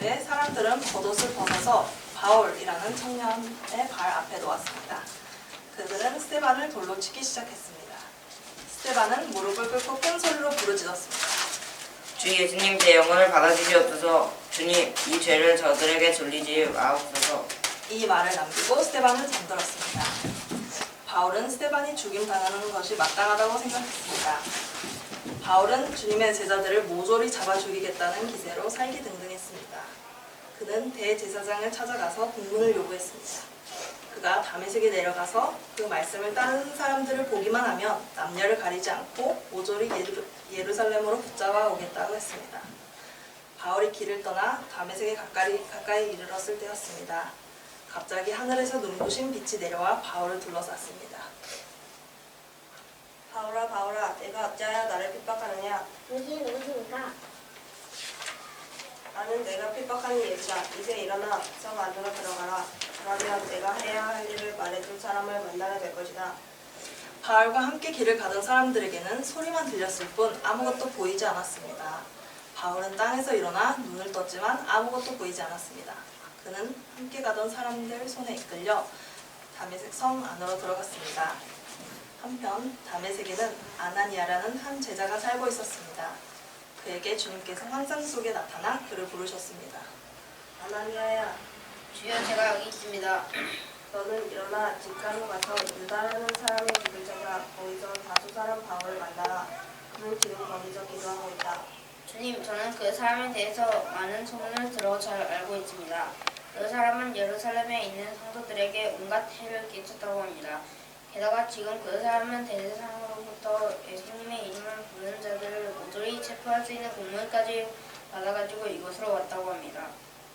때 사람들은 겉옷을 벗어서 바울이라는 청년의 발 앞에 놓았습니다. 그들은 스데반을 돌로 치기 시작했습니다. 스데반은 무릎을 꿇고 큰 소리로 부르짖었습니다. 주 예수님, 제 영혼을 받아주시옵소서. 주님, 이 죄를 저들에게 돌리지 마옵소서. 이 말을 남기고 스데반을 잠들었습니다. 바울은 스데반이 죽임당하는 것이 마땅하다고 생각했습니다. 바울은 주님의 제자들을 모조리 잡아 죽이겠다는 기세로 살기등등했습니다. 그는 대제사장을 찾아가서 공문을 요구했습니다. 그가 다메섹에 내려가서 그 말씀을 따르는 사람들을 보기만 하면 남녀를 가리지 않고 모조리 예루살렘으로 붙잡아 오겠다고 했습니다. 바울이 길을 떠나 다메섹에 가까이 이르렀을 때였습니다. 갑자기 하늘에서 눈부신 빛이 내려와 바울을 둘러쌌습니다. 바울아, 바울아, 내가 어찌하여 나를 핍박하느냐? 당신이 누구십니까? 나는 내가 핍박하는 예수다. 이제 일어나 성 안으로 들어가라. 그러면 내가 해야 할 일을 말해줄 사람을 만나게 될 것이다. 바울과 함께 길을 가던 사람들에게는 소리만 들렸을 뿐 아무것도 보이지 않았습니다. 바울은 땅에서 일어나 눈을 떴지만 아무것도 보이지 않았습니다. 그는 함께 가던 사람들 손에 이끌려 다메섹 성 안으로 들어갔습니다. 한편 다메섹에는 아나니아라는 한 제자가 살고 있었습니다. 그에게 주님께서 환상 속에 나타나 그를 부르셨습니다. 아나니아야, 주여, 제가 여기 있습니다. 너는 일어나 직가로 가서 유다라는 사람의 집을 찾아 거기서 다수 사람 바울을 만나라. 그는 지금 거기서 기도하고 있다. 주님, 저는 그 사람에 대해서 많은 소문을 들어 잘 알고 있습니다. 그 사람은 예루살렘에 있는 성도들에게 온갖 해를 끼쳤다고 합니다. 게다가 지금 그 사람은 대제사장으로부터 예수님의 이름을 부르는 자들을 모조리 체포할 수 있는 공문까지 받아가지고 이곳으로 왔다고 합니다.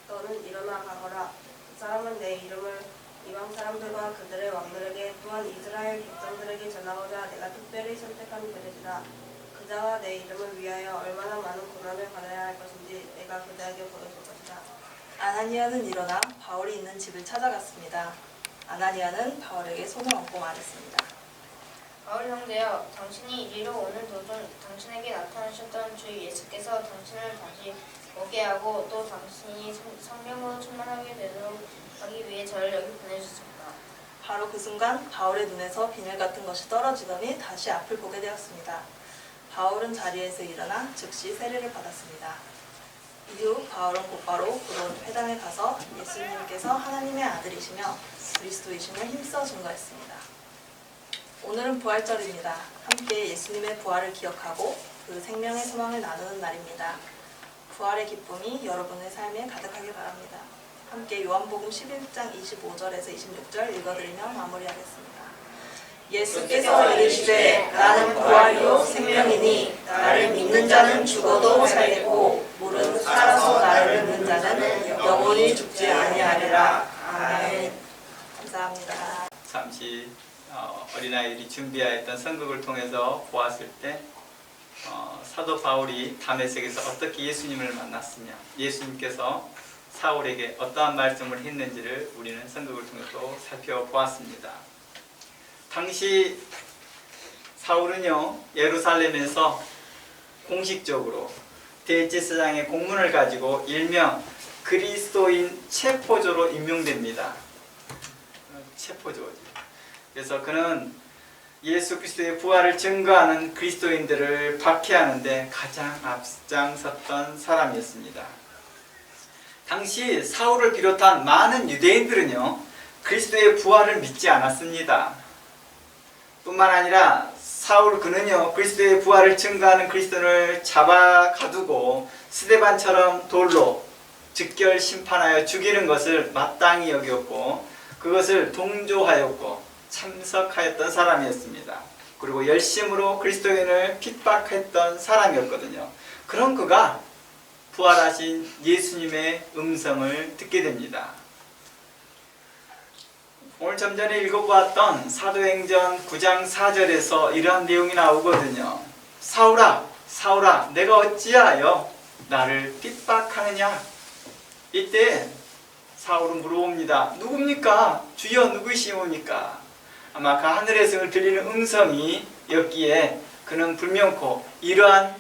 너는 일어나 가거라. 그 사람은 내 이름을 이방 사람들과 그들의 왕들에게 또한 이스라엘 백성들에게 전하고자 내가 특별히 선택한 그릇이다. 그자가 내 이름을 위하여 얼마나 많은 고난을 받아야 할 것인지 내가 그자에게 보여줄 것이다. 아나니아는 일어나 바울이 있는 집을 찾아갔습니다. 아나니아는 바울에게 손을 얹고 말했습니다. 바울 형제여, 당신이 이리로 오는 도중 당신에게 나타나셨던 주 예수께서 당신을 다시 오게 하고 또 당신이 성령으로 충만하게 되도록 하기 위해 저를 여기 보내주셨습니다. 바로 그 순간 바울의 눈에서 비늘 같은 것이 떨어지더니 다시 앞을 보게 되었습니다. 바울은 자리에서 일어나 즉시 세례를 받았습니다. 이후 바울은 곧바로 그 회당에 가서 예수님께서 하나님의 아들이시며 그리스도이심을 힘써 증거했습니다. 오늘은 부활절입니다. 함께 예수님의 부활을 기억하고 그 생명의 소망을 나누는 날입니다. 부활의 기쁨이 여러분의 삶에 가득하길 바랍니다. 함께 요한복음 11장 25절에서 26절 읽어드리며 마무리하겠습니다. 예수께서 이르시되 나는 부활이요 생명이니 나를 믿는 자는 죽어도 살겠고 무릇 살아서 나를 믿는 자는 영원히 죽지 아니하리라. 아멘. 감사합니다. 잠시 어린아이들이 준비하였던 선극을 통해서 보았을 때 사도 바울이 다메섹에서 어떻게 예수님을 만났으며 예수님께서 사울에게 어떠한 말씀을 했는지를 우리는 선극을 통해서 살펴보았습니다. 당시 사울은요, 예루살렘에서 공식적으로 대제사장의 공문을 가지고 일명 그리스도인 체포조로 임명됩니다. 체포조지. 그래서 그는 예수 그리스도의 부활을 증거하는 그리스도인들을 박해하는데 가장 앞장섰던 사람이었습니다. 당시 사울을 비롯한 많은 유대인들은요, 그리스도의 부활을 믿지 않았습니다. 뿐만 아니라 사울 그는요, 그리스도의 부활을 증거하는 그리스도를 잡아 가두고 스데반처럼 돌로 즉결 심판하여 죽이는 것을 마땅히 여겼고 그것을 동조하였고 참석하였던 사람이었습니다. 그리고 열심으로 그리스도인을 핍박했던 사람이었거든요. 그런 그가 부활하신 예수님의 음성을 듣게 됩니다. 오늘 좀 전에 읽어보았던 사도행전 9장 4절에서 이러한 내용이 나오거든요. 사울아, 사울아, 내가 어찌하여 나를 핍박하느냐? 이때 사울은 물어봅니다. 누굽니까? 주여 누구시옵니까? 아마 그 하늘에서 들리는 음성이었기에 그는 불면코 이러한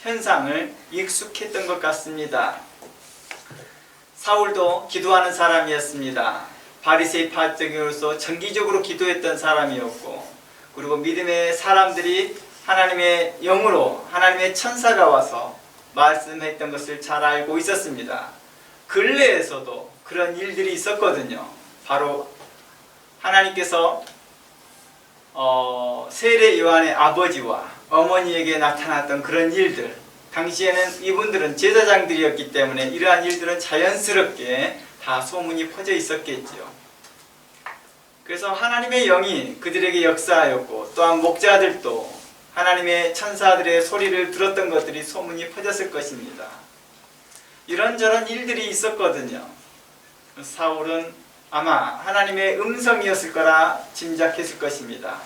현상을 익숙했던 것 같습니다. 사울도 기도하는 사람이었습니다. 바리새인 파적으로서 정기적으로 기도했던 사람이었고, 그리고 믿음의 사람들이 하나님의 영으로 하나님의 천사가 와서 말씀했던 것을 잘 알고 있었습니다. 근래에서도 그런 일들이 있었거든요. 바로 하나님께서 세례 요한의 아버지와 어머니에게 나타났던 그런 일들, 당시에는 이분들은 제사장들이었기 때문에 이러한 일들은 자연스럽게 다 소문이 퍼져 있었겠지요. 그래서 하나님의 영이 그들에게 역사하였고, 또한 목자들도 하나님의 천사들의 소리를 들었던 것들이 소문이 퍼졌을 것입니다. 이런저런 일들이 있었거든요. 사울은 아마 하나님의 음성이었을 거라 짐작했을 것입니다.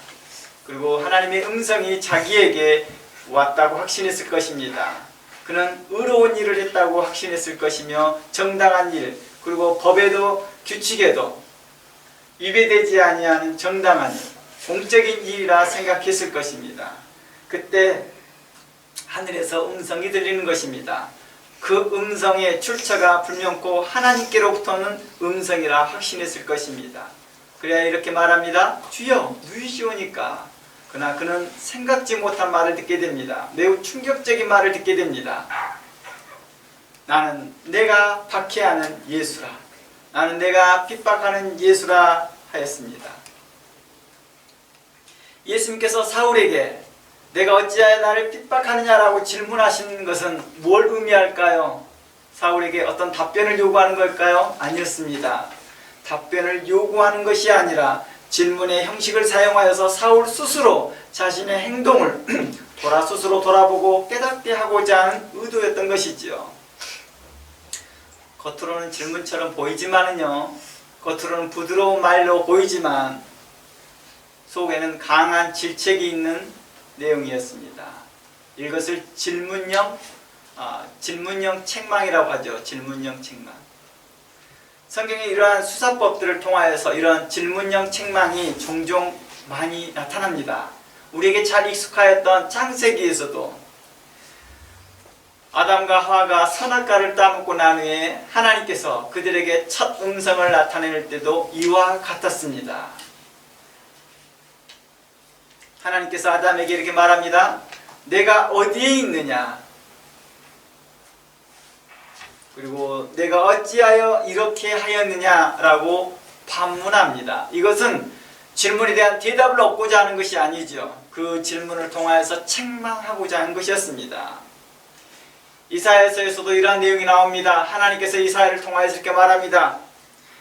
그리고 하나님의 음성이 자기에게 왔다고 확신했을 것입니다. 그는 의로운 일을 했다고 확신했을 것이며, 정당한 일, 그리고 법에도 규칙에도 위배되지 아니하는 정당한 일, 공적인 일이라 생각했을 것입니다. 그때 하늘에서 음성이 들리는 것입니다. 그 음성의 출처가 불명코 하나님께로부터는 음성이라 확신했을 것입니다. 그래야 이렇게 말합니다. 주여 누이시오니까. 그러나 그는 생각지 못한 말을 듣게 됩니다. 매우 충격적인 말을 듣게 됩니다. 나는 내가 박해하는 예수라. 나는 내가 핍박하는 예수라 하였습니다. 예수님께서 사울에게 내가 어찌하여 나를 핍박하느냐라고 질문하신 것은 뭘 의미할까요? 사울에게 어떤 답변을 요구하는 걸까요? 아니었습니다. 답변을 요구하는 것이 아니라 질문의 형식을 사용하여서 사울 스스로 자신의 행동을 스스로 돌아보고 깨닫게 하고자 하는 의도였던 것이지요. 겉으로는 질문처럼 보이지만은요, 겉으로는 부드러운 말로 보이지만 속에는 강한 질책이 있는 내용이었습니다. 이것을 질문형 책망이라고 하죠. 질문형 책망. 성경에 이러한 수사법들을 통하여서 이러한 질문형 책망이 종종 많이 나타납니다. 우리에게 잘 익숙하였던 창세기에서도 아담과 하와가 선악과를 따먹고 난 후에 하나님께서 그들에게 첫 음성을 나타낼 때도 이와 같았습니다. 하나님께서 아담에게 이렇게 말합니다. 내가 어디에 있느냐? 그리고 내가 어찌하여 이렇게 하였느냐라고 반문합니다. 이것은 질문에 대한 대답을 얻고자 하는 것이 아니죠. 그 질문을 통하여서 책망하고자 하는 것이었습니다. 이사야서에서도 이러한 내용이 나옵니다. 하나님께서 이사야를 통하여서 이렇게 말합니다.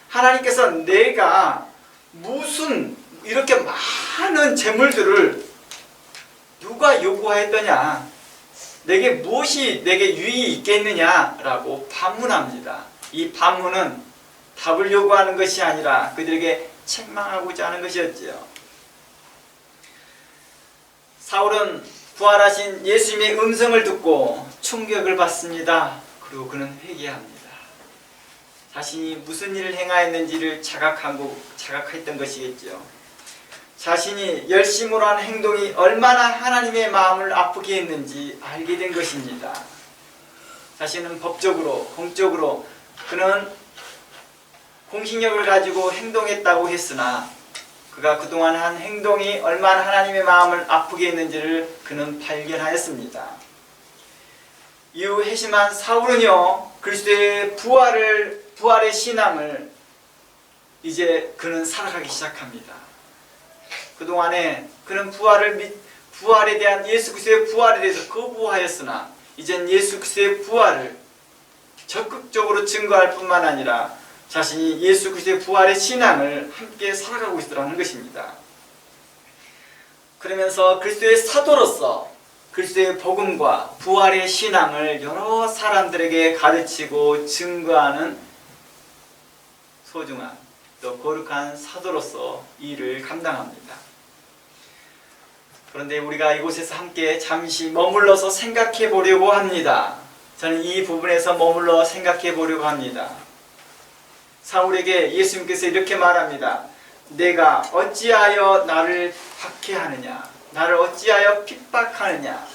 하나님께서 내가 무슨 이렇게 많은 재물들을 누가 요구하였더냐? 내게 무엇이 내게 유익이 있겠느냐라고 반문합니다. 이 반문은 답을 요구하는 것이 아니라 그들에게 책망하고자 하는 것이었지요. 사울은 부활하신 예수님의 음성을 듣고 충격을 받습니다. 그리고 그는 회개합니다. 자신이 무슨 일을 행하였는지를 자각했던 것이겠죠. 자신이 열심으로 한 행동이 얼마나 하나님의 마음을 아프게 했는지 알게 된 것입니다. 자신은 법적으로, 공적으로 그는 공신력을 가지고 행동했다고 했으나 그가 그동안 한 행동이 얼마나 하나님의 마음을 아프게 했는지를 그는 발견하였습니다. 이후 회심한 사울은요, 그리스도의 부활의 신앙을 이제 그는 살아가기 시작합니다. 그동안에 그는 부활에 대한 예수 그리스도의 부활에 대해서 거부하였으나 이젠 예수 그리스도의 부활을 적극적으로 증거할 뿐만 아니라 자신이 예수 그리스도의 부활의 신앙을 함께 살아가고 있더라는 것입니다. 그러면서 그리스도의 사도로서 그리스도의 복음과 부활의 신앙을 여러 사람들에게 가르치고 증거하는 소중한 또 거룩한 사도로서 이 일을 감당합니다. 그런데 우리가 이곳에서 함께 잠시 머물러서 생각해 보려고 합니다. 저는 이 부분에서 머물러 생각해 보려고 합니다. 사울에게 예수님께서 이렇게 말합니다. 내가 어찌하여 나를 박해하느냐? 나를 어찌하여 핍박하느냐?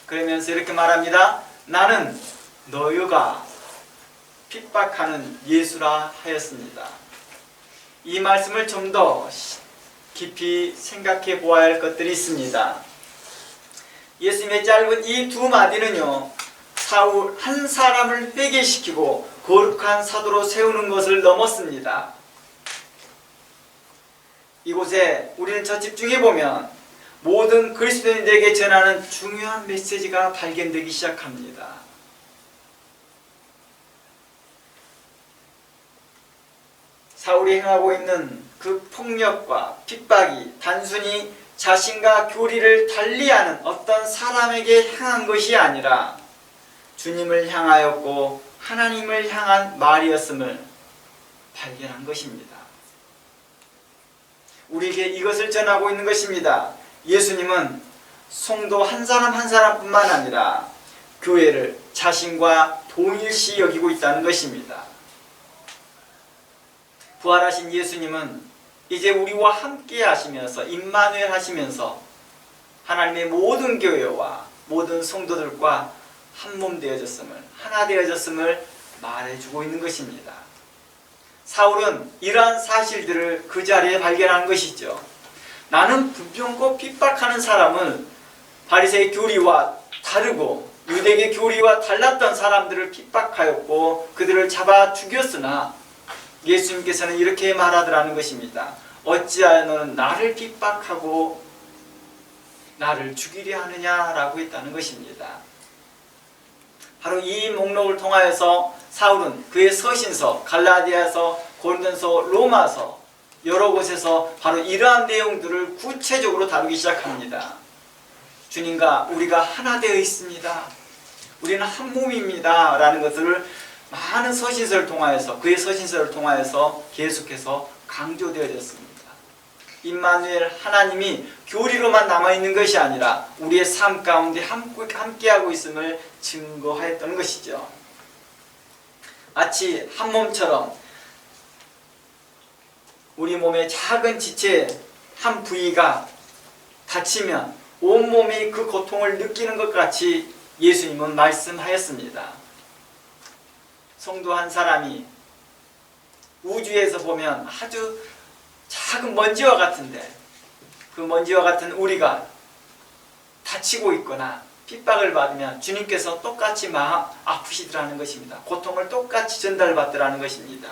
그러면서 이렇게 말합니다. 나는 너희가 핍박하는 예수라 하였습니다. 이 말씀을 좀 더 깊이 생각해 보아야 할 것들이 있습니다. 예수님의 짧은 이 두 마디는요, 사울 한 사람을 회개시키고 거룩한 사도로 세우는 것을 넘었습니다. 이곳에 우리는 저 집중해 보면 모든 그리스도인들에게 전하는 중요한 메시지가 발견되기 시작합니다. 사울이 행하고 있는 그 폭력과 핍박이 단순히 자신과 교리를 달리하는 어떤 사람에게 향한 것이 아니라 주님을 향하였고 하나님을 향한 말이었음을 발견한 것입니다. 우리에게 이것을 전하고 있는 것입니다. 예수님은 성도 한 사람 한 사람뿐만 아니라 교회를 자신과 동일시 여기고 있다는 것입니다. 부활하신 예수님은 이제 우리와 함께 하시면서 임마누엘 하시면서 하나님의 모든 교회와 모든 성도들과 한 몸 되어졌음을, 하나 되어졌음을 말해주고 있는 것입니다. 사울은 이러한 사실들을 그 자리에 발견한 것이죠. 나는 분명코 핍박하는 사람을 바리새의 교리와 다르고 유대계 교리와 달랐던 사람들을 핍박하였고 그들을 잡아 죽였으나 예수님께서는 이렇게 말하더라는 것입니다. 어찌하여 너는 나를 핍박하고 나를 죽이려 하느냐라고 했다는 것입니다. 바로 이 목록을 통하여서 사울은 그의 서신서, 갈라디아서, 고린도서, 로마서 여러 곳에서 바로 이러한 내용들을 구체적으로 다루기 시작합니다. 주님과 우리가 하나 되어 있습니다. 우리는 한 몸입니다. 라는 것들을 많은 서신서를 통하여서, 그의 서신서를 통하여서 계속해서 강조되어졌습니다. 임마누엘 하나님이 교리로만 남아있는 것이 아니라 우리의 삶 가운데 함께하고 있음을 증거하였던 것이죠. 마치 한 몸처럼 우리 몸의 작은 지체 한 부위가 다치면 온몸이 그 고통을 느끼는 것 같이 예수님은 말씀하였습니다. 성도 한 사람이 우주에서 보면 아주 작은 먼지와 같은데 그 먼지와 같은 우리가 다치고 있거나 핍박을 받으면 주님께서 똑같이 마음 아프시더라는 것입니다. 고통을 똑같이 전달받더라는 것입니다.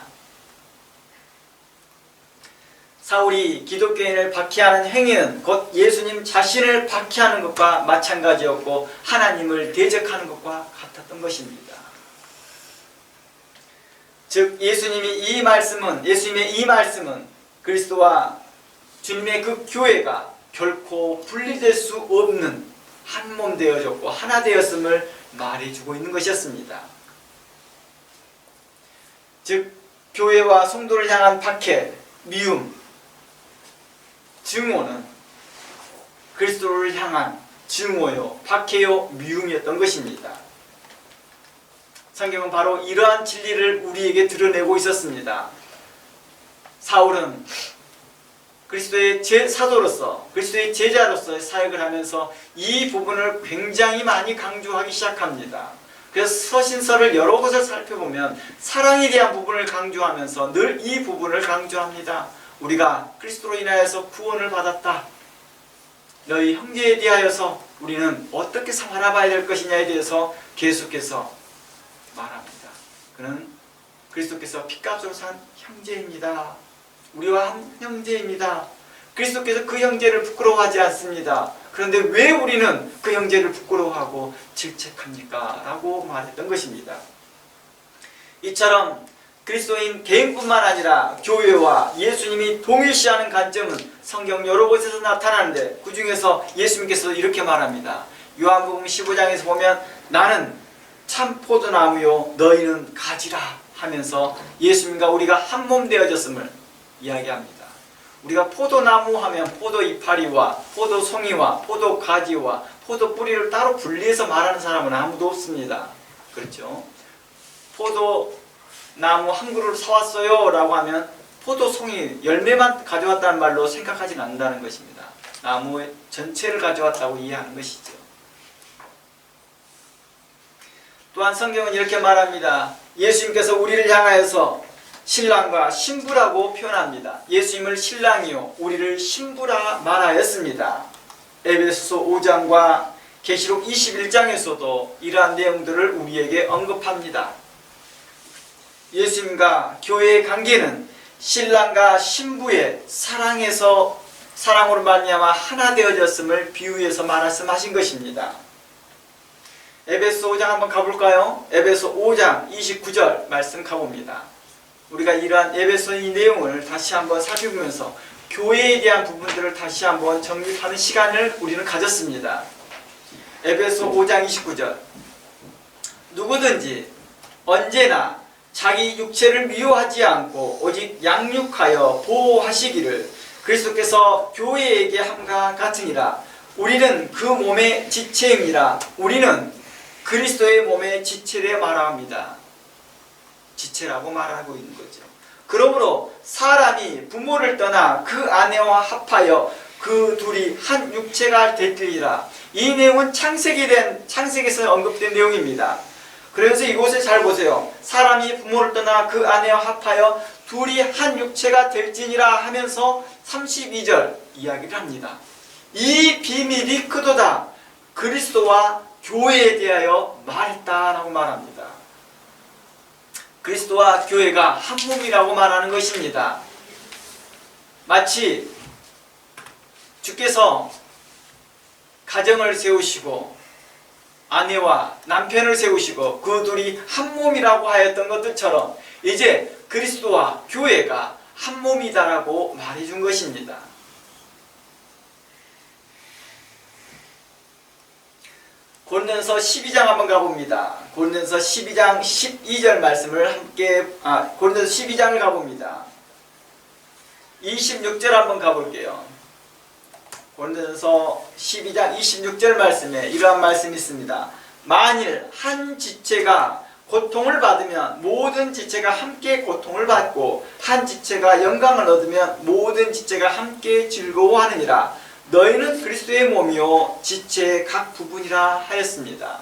사울이 기독교인을 박해하는 행위는 곧 예수님 자신을 박해하는 것과 마찬가지였고 하나님을 대적하는 것과 같았던 것입니다. 즉 예수님의 이 말씀은 그리스도와 주님의 그 교회가 결코 분리될 수 없는 한 몸 되어졌고 하나 되었음을 말해주고 있는 것이었습니다. 즉 교회와 성도를 향한 박해, 미움, 증오는 그리스도를 향한 증오요, 박해요, 미움이었던 것입니다. 성경은 바로 이러한 진리를 우리에게 드러내고 있었습니다. 사울은 그리스도의 사도로서, 그리스도의 제자로서의 사역을 하면서 이 부분을 굉장히 많이 강조하기 시작합니다. 그래서 서신서를 여러 곳을 살펴보면 사랑에 대한 부분을 강조하면서 늘 이 부분을 강조합니다. 우리가 그리스도로 인하여서 구원을 받았다. 너희 형제에 대하여서 우리는 어떻게 살아봐야 될 것이냐에 대해서 계속해서 말합니다. 그는 그리스도께서 피값으로 산 형제입니다. 우리와 한 형제입니다. 그리스도께서 그 형제를 부끄러워하지 않습니다. 그런데 왜 우리는 그 형제를 부끄러워하고 질책합니까? 라고 말했던 것입니다. 이처럼 그리스도인 개인뿐만 아니라 교회와 예수님이 동일시하는 관점은 성경 여러 곳에서 나타나는데 그 중에서 예수님께서 이렇게 말합니다. 요한복음 15장에서 보면 나는 참 포도나무요 너희는 가지라 하면서 예수님과 우리가 한 몸 되어졌음을 이야기합니다. 우리가 포도나무 하면 포도 이파리와 포도 송이와 포도 가지와 포도 뿌리를 따로 분리해서 말하는 사람은 아무도 없습니다. 그렇죠? 포도나무 한 그루를 사왔어요 라고 하면 포도 송이 열매만 가져왔다는 말로 생각하지 않는다는 것입니다. 나무의 전체를 가져왔다고 이해하는 것이죠. 또한 성경은 이렇게 말합니다. 예수님께서 우리를 향하여서 신랑과 신부라고 표현합니다. 예수님을 신랑이요 우리를 신부라 말하였습니다. 에베소서 5장과 계시록 21장에서도 이러한 내용들을 우리에게 언급합니다. 예수님과 교회의 관계는 신랑과 신부의 사랑으로 말미암아 하나 되어졌음을 비유해서 말씀하신 것입니다. 에베소 5장 한번 가볼까요? 에베소 5장 29절 말씀 가봅니다. 우리가 이러한 에베소의 내용을 다시 한번 살펴보면서 교회에 대한 부분들을 다시 한번 정립하는 시간을 우리는 가졌습니다. 에베소 5장 29절 누구든지 언제나 자기 육체를 미워하지 않고 오직 양육하여 보호하시기를 그리스도께서 교회에게 함과 같으니라. 우리는 그 몸의 지체입니다. 우리는 그리스도의 몸의 지체를 말합니다. 지체라고 말하고 있는 거죠. 그러므로 사람이 부모를 떠나 그 아내와 합하여 그 둘이 한 육체가 되리라. 이 내용은 창세기에서 언급된 내용입니다. 그래서 이곳에 잘 보세요. 사람이 부모를 떠나 그 아내와 합하여 둘이 한 육체가 될지니라 하면서 32절 이야기를 합니다. 이 비밀이 크도다. 그리스도와 교회에 대하여 말했다라고 말합니다. 그리스도와 교회가 한 몸이라고 말하는 것입니다. 마치 주께서 가정을 세우시고 아내와 남편을 세우시고 그 둘이 한 몸이라고 하였던 것들처럼 이제 그리스도와 교회가 한 몸이다라고 말해준 것입니다. 고린도전서 12장 한번 가봅니다. 고린도전서 12장 12절 말씀을 함께 고린도전서 12장을 가봅니다. 26절 한번 가볼게요. 고린도전서 12장 26절 말씀에 이러한 말씀이 있습니다. 만일 한 지체가 고통을 받으면 모든 지체가 함께 고통을 받고 한 지체가 영광을 얻으면 모든 지체가 함께 즐거워하느니라. 너희는 그리스도의 몸이요 지체의 각 부분이라 하였습니다.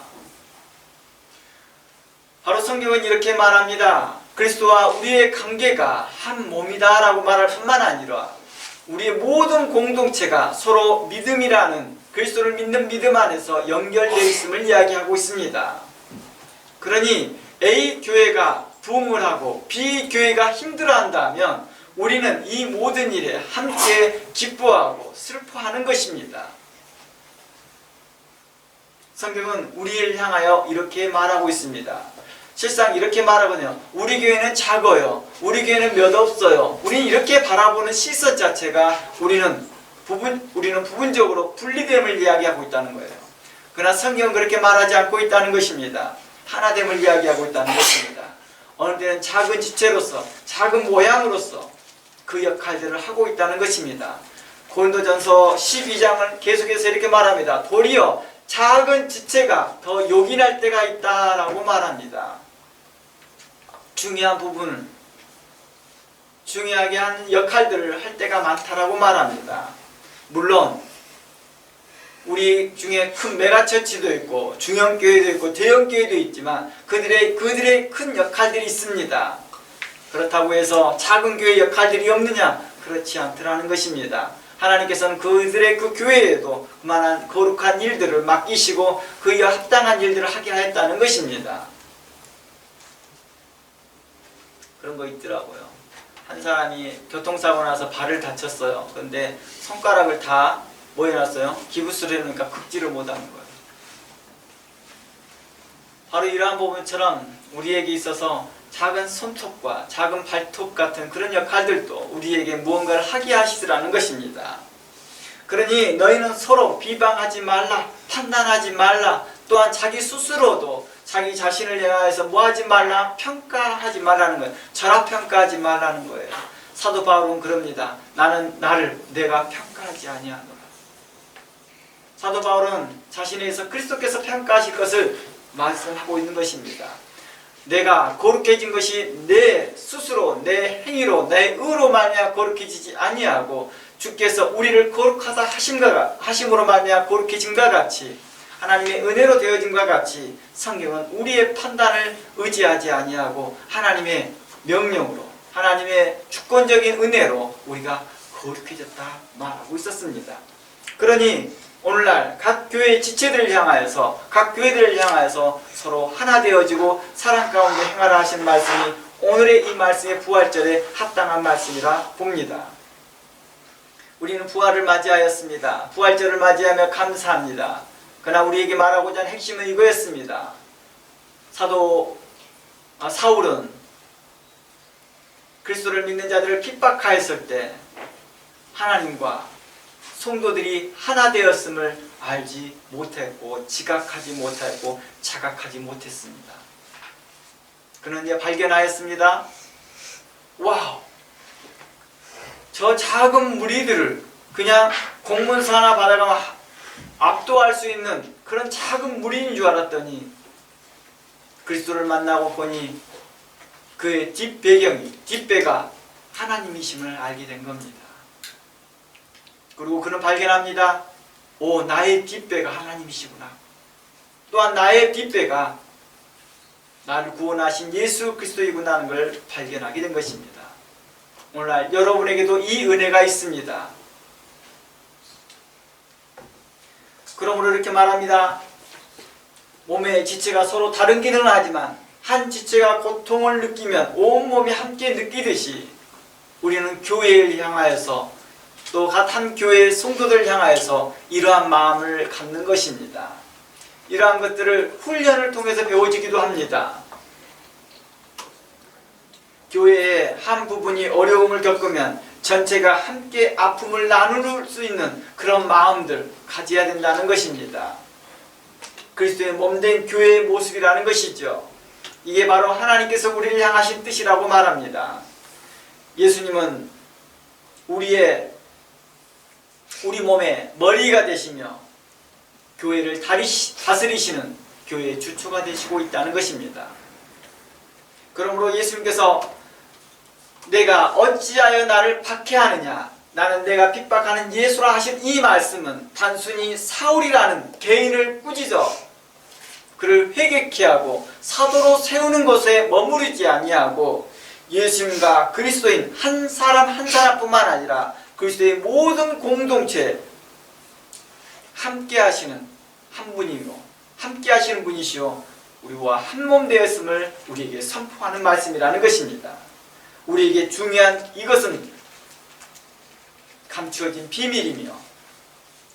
바로 성경은 이렇게 말합니다. 그리스도와 우리의 관계가 한 몸이다 라고 말할 뿐만 아니라 우리의 모든 공동체가 서로 믿음이라는 그리스도를 믿는 믿음 안에서 연결되어 있음을 이야기하고 있습니다. 그러니 A 교회가 부흥을 하고 B 교회가 힘들어한다면 우리는 이 모든 일에 함께 기뻐하고 슬퍼하는 것입니다. 성경은 우리를 향하여 이렇게 말하고 있습니다. 실상 이렇게 말하거든요. 우리 교회는 작아요. 우리 교회는 몇 없어요. 우리는 이렇게 바라보는 시선 자체가 우리는 부분적으로 분리됨을 이야기하고 있다는 거예요. 그러나 성경은 그렇게 말하지 않고 있다는 것입니다. 하나됨을 이야기하고 있다는 것입니다. 어느 때는 작은 지체로서 작은 모양으로서 그 역할들을 하고 있다는 것입니다. 고린도전서 12장을 계속해서 이렇게 말합니다. 도리어 작은 지체가 더 요긴할 때가 있다라고 말합니다. 중요한 부분을 중요하게 하는 역할들을 할 때가 많다라고 말합니다. 물론 우리 중에 큰 메가처치도 있고 중형교회도 있고 대형교회도 있지만 그들의 큰 역할들이 있습니다. 그렇다고 해서 작은 교회 역할들이 없느냐? 그렇지 않더라는 것입니다. 하나님께서는 그들의 그 교회에도 그만한 거룩한 일들을 맡기시고 그에 합당한 일들을 하게 하였다는 것입니다. 그런 거 있더라고요. 한 사람이 교통사고 나서 발을 다쳤어요. 그런데 손가락을 다 뭐 해놨어요? 기부스를 해놓으니까 긁지를 못하는 거예요. 바로 이러한 부분처럼 우리에게 있어서 작은 손톱과 작은 발톱 같은 그런 역할들도 우리에게 무언가를 하게 하시더라는 것입니다. 그러니 너희는 서로 비방하지 말라, 판단하지 말라, 또한 자기 스스로도 자기 자신을 향해서 뭐하지 말라, 평가하지 말라는 거예요. 절하평가하지 말라는 거예요. 사도 바울은 그럽니다. 나는 나를 내가 평가하지 아니하노라. 사도 바울은 자신에 의해서 그리스도께서 평가하실 것을 말씀하고 있는 것입니다. 내가 거룩해진 것이 내 스스로 내 행위로 내 의로 말미암아 거룩해지지 아니하고 주께서 우리를 거룩하다 하심으로 말미암아 거룩해진과 같이 하나님의 은혜로 되어진과 같이 성경은 우리의 판단을 의지하지 아니하고 하나님의 명령으로, 하나님의 주권적인 은혜로 우리가 거룩해졌다 말하고 있었습니다. 그러니 오늘날 각 교회 지체들을 향하여서, 각 교회들을 향하여서 서로 하나 되어지고 사랑 가운데 행하라 하신 말씀이 오늘의 이 말씀의 부활절에 합당한 말씀이라 봅니다. 우리는 부활을 맞이하였습니다. 부활절을 맞이하며 감사합니다. 그러나 우리에게 말하고자 하는 핵심은 이거였습니다. 사울은 그리스도를 믿는 자들을 핍박하였을 때 하나님과 성도들이 하나 되었음을 알지 못했고, 지각하지 못했고, 자각하지 못했습니다. 그는 이제 발견하였습니다. 와우! 저 작은 무리들을 그냥 공문서 하나 받아가면 압도할 수 있는 그런 작은 무리인 줄 알았더니 그리스도를 만나고 보니 그의 뒷배가 하나님이심을 알게 된 겁니다. 그리고 그는 발견합니다. 오, 나의 뒷배가 하나님이시구나. 또한 나의 뒷배가 나를 구원하신 예수 그리스도이구나 하는 걸 발견하게 된 것입니다. 오늘날 여러분에게도 이 은혜가 있습니다. 그러므로 이렇게 말합니다. 몸의 지체가 서로 다른 기능을 하지만 한 지체가 고통을 느끼면 온몸이 함께 느끼듯이 우리는 교회를 향하여서 또 한 교회의 성도들을 향하여서 이러한 마음을 갖는 것입니다. 이러한 것들을 훈련을 통해서 배워지기도 합니다. 교회의 한 부분이 어려움을 겪으면 전체가 함께 아픔을 나눌 수 있는 그런 마음들 가져야 된다는 것입니다. 그리스도의 몸된 교회의 모습이라는 것이죠. 이게 바로 하나님께서 우리를 향하신 뜻이라고 말합니다. 예수님은 우리 몸의 머리가 되시며 교회를 다스리시는 교회의 주초가 되시고 있다는 것입니다. 그러므로 예수님께서 내가 어찌하여 나를 박해하느냐, 나는 내가 핍박하는 예수라 하신 이 말씀은 단순히 사울이라는 개인을 꾸짖어 그를 회개케 하고 사도로 세우는 것에 머무르지 아니하고 예수님과 그리스도인 한 사람 한 사람뿐만 아니라 그리스도의 모든 공동체 함께 하시는 한 분이며 함께 하시는 분이시오 우리와 한 몸 되었음을 우리에게 선포하는 말씀이라는 것입니다. 우리에게 중요한 이것은 감추어진 비밀이며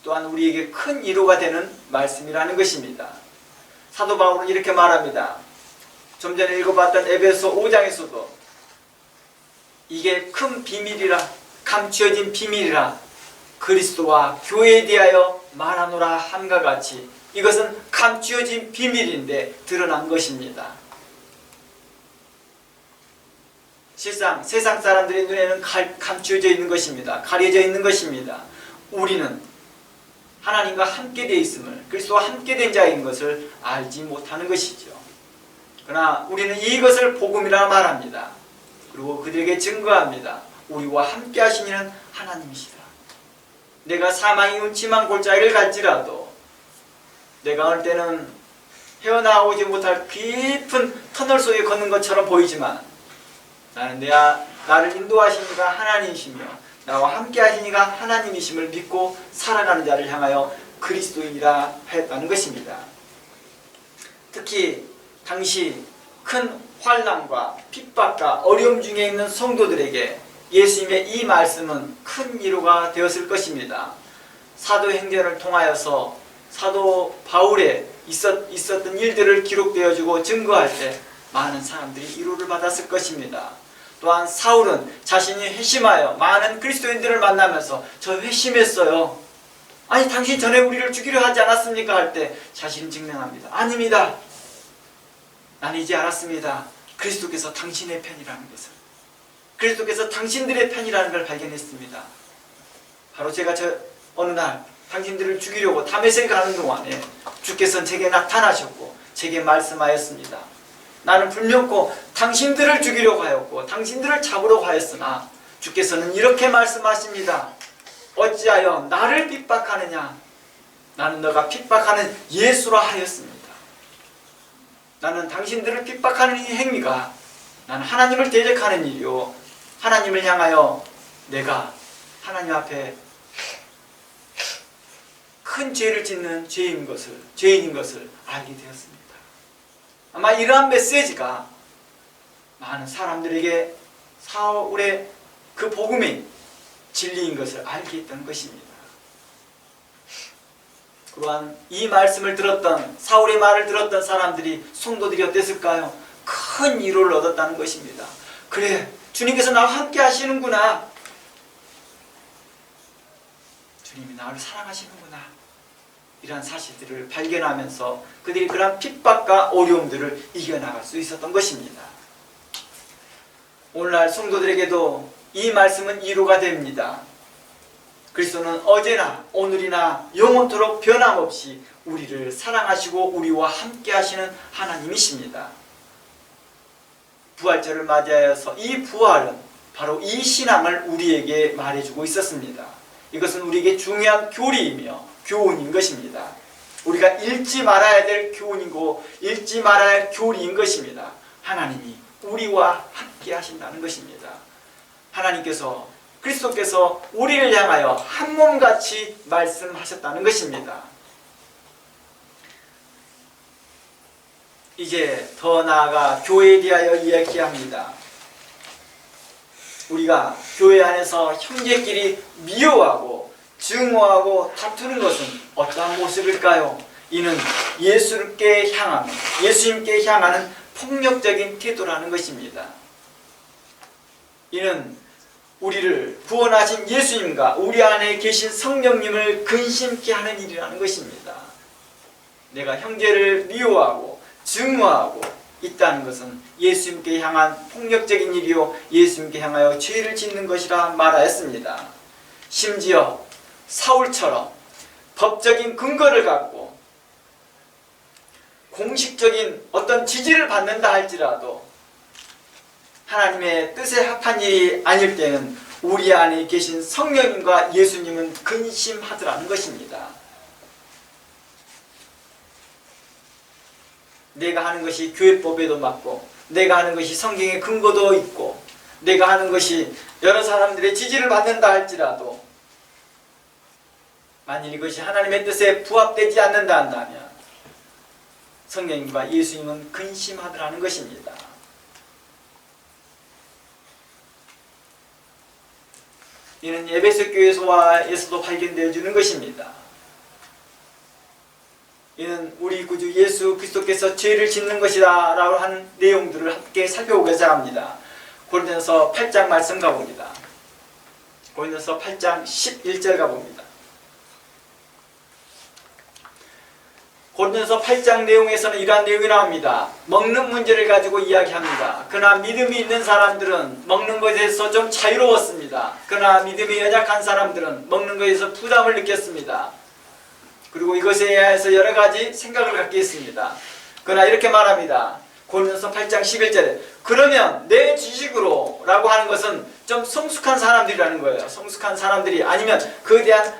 또한 우리에게 큰 위로가 되는 말씀이라는 것입니다. 사도 바울은 이렇게 말합니다. 좀 전에 읽어봤던 에베소 5장에서도 이게 큰 비밀이라, 감추어진 비밀이라 그리스도와 교회에 대하여 말하노라 함과 같이 이것은 감추어진 비밀인데 드러난 것입니다. 실상 세상 사람들의 눈에는 감추어져 있는 것입니다. 가려져 있는 것입니다. 우리는 하나님과 함께 되어 있음을, 그리스도와 함께 된 자인 것을 알지 못하는 것이죠. 그러나 우리는 이것을 복음이라 말합니다. 그리고 그들에게 증거합니다. 우리와 함께 하신 이는 하나님이시다. 내가 사망이 음침한 골짜기를 갈지라도 내가 어느 때는 헤어나오지 못할 깊은 터널 속에 걷는 것처럼 보이지만 나는 나를 인도하시니가 하나님이시며 나와 함께 하시니가 하나님이심을 믿고 살아가는 자를 향하여 그리스도인이라 하였다는 것입니다. 특히 당시 큰 환난과 핍박과 어려움 중에 있는 성도들에게 예수님의 이 말씀은 큰 위로가 되었을 것입니다. 사도행전을 통하여서 사도 바울에 있었던 일들을 기록되어주고 증거할 때 많은 사람들이 위로를 받았을 것입니다. 또한 사울은 자신이 회심하여 많은 그리스도인들을 만나면서 저 회심했어요. 아니 당신 전에 우리를 죽이려 하지 않았습니까? 할 때 자신이 증명합니다. 아닙니다. 나는 이제 알았습니다. 그리스도께서 당신의 편이라는 것을. 그리스도께서 당신들의 편이라는 걸 발견했습니다. 바로 제가 어느 날 당신들을 죽이려고 다메섹에 가는 동안에 주께서는 제게 나타나셨고 제게 말씀하였습니다. 나는 불명코 당신들을 죽이려고 하였고 당신들을 잡으려고 하였으나 주께서는 이렇게 말씀하십니다. 어찌하여 나를 핍박하느냐? 나는 너가 핍박하는 예수라 하였습니다. 나는 당신들을 핍박하는 이 행위가 나는 하나님을 대적하는 일이요 하나님을 향하여 내가 하나님 앞에 큰 죄를 짓는 죄인인 것을 알게 되었습니다. 아마 이러한 메시지가 많은 사람들에게 사울의 그 복음이 진리인 것을 알게 했던 것입니다. 또한 이 말씀을 들었던 사울의 말을 들었던 사람들이 성도들이 어땠을까요? 큰 위로를 얻었다는 것입니다. 그래, 주님께서 나와 함께 하시는구나. 주님이 나를 사랑하시는구나. 이러한 사실들을 발견하면서 그들이 그러한 핍박과 어려움들을 이겨나갈 수 있었던 것입니다. 오늘날 성도들에게도 이 말씀은 위로가 됩니다. 그리스도는 어제나 오늘이나 영원토록 변함없이 우리를 사랑하시고 우리와 함께 하시는 하나님이십니다. 부활절을 맞이하여서 이 부활은 바로 이 신앙을 우리에게 말해주고 있었습니다. 이것은 우리에게 중요한 교리이며 교훈인 것입니다. 우리가 잊지 말아야 될 교훈이고 잊지 말아야 할 교리인 것입니다. 하나님이 우리와 함께 하신다는 것입니다. 하나님께서 그리스도께서 우리를 향하여 한 몸같이 말씀하셨다는 것입니다. 이제 더 나아가 교회에 대하여 이야기합니다. 우리가 교회 안에서 형제끼리 미워하고 증오하고 다투는 것은 어떠한 모습일까요? 이는 예수님께 향하는 폭력적인 태도라는 것입니다. 이는 우리를 구원하신 예수님과 우리 안에 계신 성령님을 근심케 하는 일이라는 것입니다. 내가 형제를 미워하고 증오하고 있다는 것은 예수님께 향한 폭력적인 일이요 예수님께 향하여 죄를 짓는 것이라 말하였습니다. 심지어 사울처럼 법적인 근거를 갖고 공식적인 어떤 지지를 받는다 할지라도 하나님의 뜻에 합한 일이 아닐 때는 우리 안에 계신 성령님과 예수님은 근심하더라는 것입니다. 내가 하는 것이 교회법에도 맞고 내가 하는 것이 성경의 근거도 있고 내가 하는 것이 여러 사람들의 지지를 받는다 할지라도 만일 이것이 하나님의 뜻에 부합되지 않는다 한다면 성령님과 예수님은 근심하더라는 것입니다. 이는 에베소 교회에서도 발견되어 주는 것입니다. 이는 우리 구주 예수 그리스도께서 죄를 짓는 것이다 라고 하는 내용들을 함께 살펴보고자 합니다. 고린도서 8장 말씀 가봅니다. 고린도서 8장 11절 가봅니다. 고린도서 8장 내용에서는 이러한 내용이 나옵니다. 먹는 문제를 가지고 이야기합니다. 그러나 믿음이 있는 사람들은 먹는 것에서 좀 자유로웠습니다. 그러나 믿음이 연약한 사람들은 먹는 것에서 부담을 느꼈습니다. 그리고 이것에 대해서 여러 가지 생각을 갖게 했습니다. 그러나 이렇게 말합니다. 고린도서 8장 11절에 그러면 내 지식으로 라고 하는 것은 좀 성숙한 사람들이라는 거예요. 성숙한 사람들이 아니면 그에 대한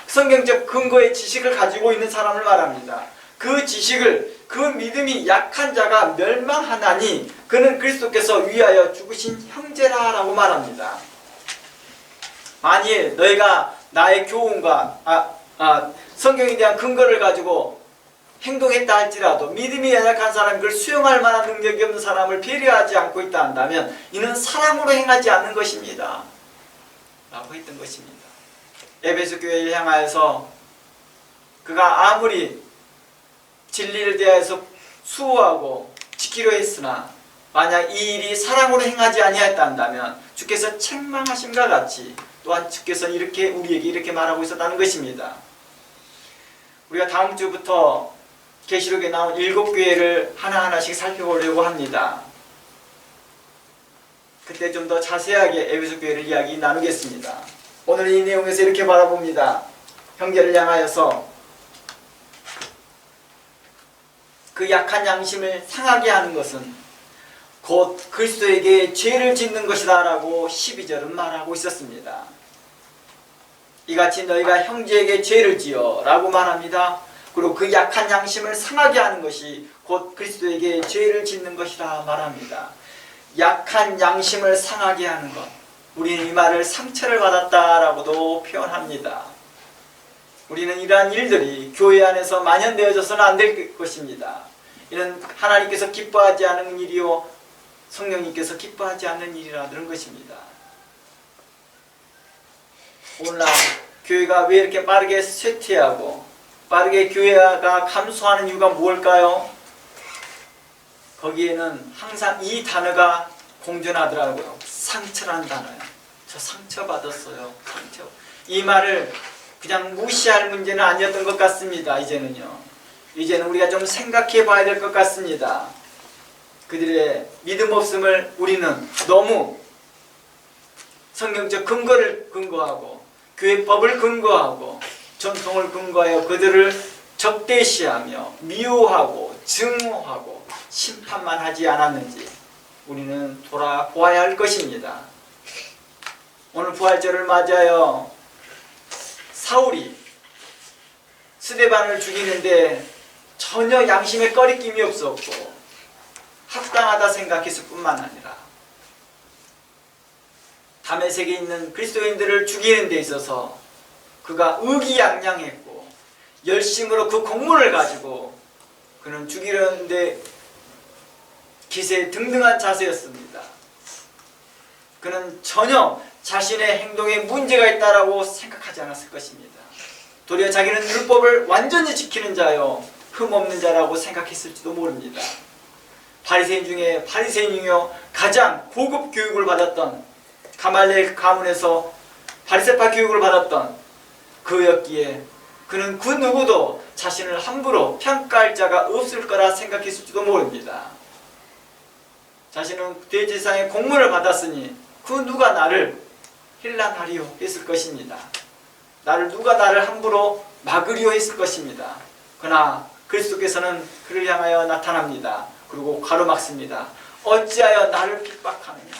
성경적 근거의 지식을 가지고 있는 사람을 말합니다. 그 지식을 그 믿음이 약한 자가 멸망하나니 그는 그리스도께서 위하여 죽으신 형제라 라고 말합니다. 만일 너희가 나의 교훈과 성경에 대한 근거를 가지고 행동했다 할지라도 믿음이 연약한 사람이 그걸 수용할 만한 능력이 없는 사람을 배려하지 않고 있다 한다면 이는 사랑으로 행하지 않는 것입니다 라고 했던 것입니다. 에베소 교회를 향하여서 그가 아무리 진리를 대하여서 수호하고 지키려 했으나 만약 이 일이 사랑으로 행하지 아니하였다 한다면 주께서 책망하심과 같이 또한 주께서 우리에게 이렇게 말하고 있었다는 것입니다. 우리가 다음 주부터 계시록에 나온 7교회를 하나하나씩 살펴보려고 합니다. 그때 좀 더 자세하게 에베소 교회를 이야기 나누겠습니다. 오늘 이 내용에서 이렇게 바라봅니다. 형제를 향하여서 그 약한 양심을 상하게 하는 것은 곧 그리스도에게 죄를 짓는 것이다 라고 12절은 말하고 있었습니다. 이같이 너희가 형제에게 죄를 지어 라고 말합니다. 그리고 그 약한 양심을 상하게 하는 것이 곧 그리스도에게 죄를 짓는 것이라 말합니다. 약한 양심을 상하게 하는 것, 우리는 이 말을 상처를 받았다라고도 표현합니다. 우리는 이러한 일들이 교회 안에서 만연되어져서는 안 될 것입니다. 이는 하나님께서 기뻐하지 않는 일이요 성령님께서 기뻐하지 않는 일이라는 것입니다. 오늘날 교회가 왜 이렇게 빠르게 쇠퇴하고 빠르게 교회가 감소하는 이유가 무엇일까요? 거기에는 항상 이 단어가 공존하더라고요. 상처라는 단어요. 저 상처받았어요. 상처. 이 말을 그냥 무시할 문제는 아니었던 것 같습니다. 이제는 우리가 좀 생각해 봐야 될 것 같습니다. 그들의 믿음 없음을 우리는 너무 성경적 근거를 근거하고 교회 법을 근거하고 전통을 근거하여 그들을 적대시하며 미워하고 증오하고 심판만 하지 않았는지 우리는 돌아보아야 할 것입니다. 오늘 부활절을 맞아요. 사울이 스데반을 죽이는데 전혀 양심에 꺼리낌이 없었고 합당하다 생각했을 뿐만 아니라 다메섹에 있는 그리스도인들을 죽이는 데 있어서 그가 의기양양했고 열심으로 그 공문을 가지고 그는 죽이려는데 기세에 등등한 자세였습니다. 그는 전혀 자신의 행동에 문제가 있다라고 생각하지 않았을 것입니다. 도리어 자기는 율법을 완전히 지키는 자요 흠없는 자라고 생각했을지도 모릅니다. 바리새인 중에 바리새인이요 가장 고급 교육을 받았던 가말리엘 가문에서 바리새파 교육을 받았던 그였기에 그는 그 누구도 자신을 함부로 평가할 자가 없을 거라 생각했을지도 모릅니다. 자신은 대제사장의 공문을 받았으니 그 누가 나를 힐난하리요 했을 것입니다. 누가 나를 함부로 막으리요 했을 것입니다. 그러나 그리스도께서는 그를 향하여 나타납니다. 그리고 가로막습니다. 어찌하여 나를 핍박하느냐?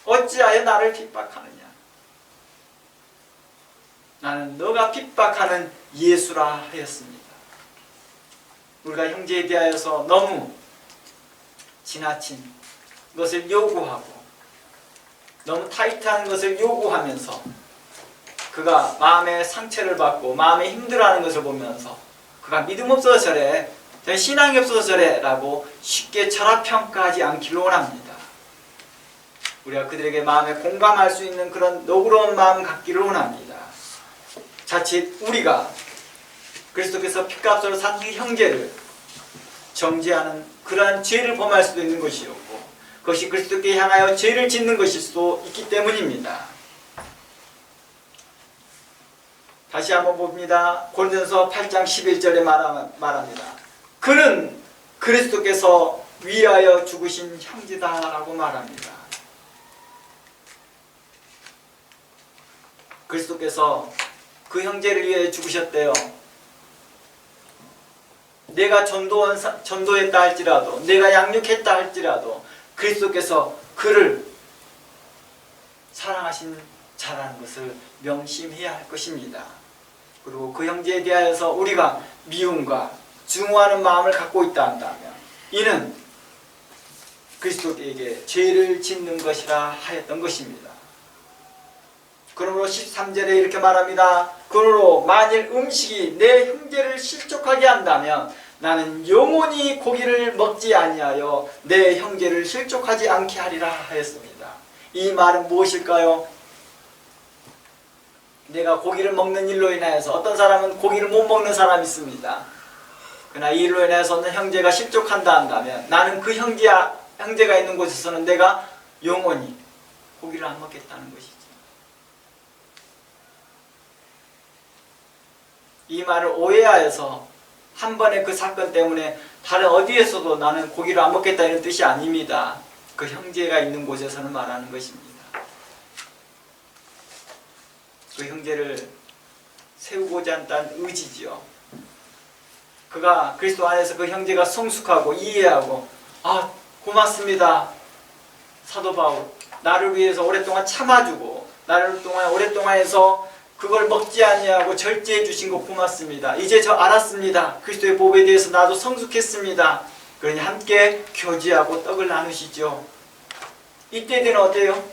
어찌하여 나를 핍박하느냐? 나는 너가 핍박하는 예수라 하였습니다. 우리가 형제에 대하여서 너무 지나친 것을 요구하고 너무 타이트한 것을 요구하면서 그가 마음의 상처를 받고 마음에 힘들어하는 것을 보면서 그가 믿음 없어서 저래, 신앙이 없어서 저래 라고 쉽게 철학평가하지 않기를 원합니다. 우리가 그들에게 마음에 공감할 수 있는 그런 너그러운 마음 갖기를 원합니다. 자칫 우리가 그리스도께서 피값으로 산 그 형제를 정죄하는 그러한 죄를 범할 수도 있는 것이었고 그것이 그리스도께 향하여 죄를 짓는 것일 수도 있기 때문입니다. 다시 한번 봅니다. 고린도전서 8장 11절에 말합니다. 그는 그리스도께서 위하여 죽으신 형제다라고 말합니다. 그리스도께서 그 형제를 위해 죽으셨대요. 내가 전도했다 할지라도 내가 양육했다 할지라도 그리스도께서 그를 사랑하신 자라는 것을 명심해야 할 것입니다. 그리고 그 형제에 대하여서 우리가 미움과 증오하는 마음을 갖고 있다 한다면 이는 그리스도에게 죄를 짓는 것이라 하였던 것입니다. 그러므로 13절에 이렇게 말합니다. 그러므로 만일 음식이 내 형제를 실족하게 한다면 나는 영원히 고기를 먹지 아니하여 내 형제를 실족하지 않게 하리라 하였습니다. 이 말은 무엇일까요? 내가 고기를 먹는 일로 인하여서 어떤 사람은 고기를 못 먹는 사람이 있습니다. 그러나 이 일로 인해서 어떤 형제가 실족한다 한다면 나는 그 형제가 있는 곳에서는 내가 영원히 고기를 안 먹겠다는 것이죠. 이 말을 오해하여서 한 번의 그 사건 때문에 다른 어디에서도 나는 고기를 안 먹겠다 이런 뜻이 아닙니다. 그 형제가 있는 곳에서는 말하는 것입니다. 그 형제를 세우고자 한다는 의지지요. 그가 그리스도 안에서 그 형제가 성숙하고 이해하고 고맙습니다. 사도 바울 나를 위해서 오랫동안 참아주고 나를 오랫동안 해서 그걸 먹지 아니하고 절제해 주신 거 고맙습니다. 이제 저 알았습니다. 그리스도의 복에 대해서 나도 성숙했습니다. 그러니 함께 교제하고 떡을 나누시죠. 이때 되는 어때요?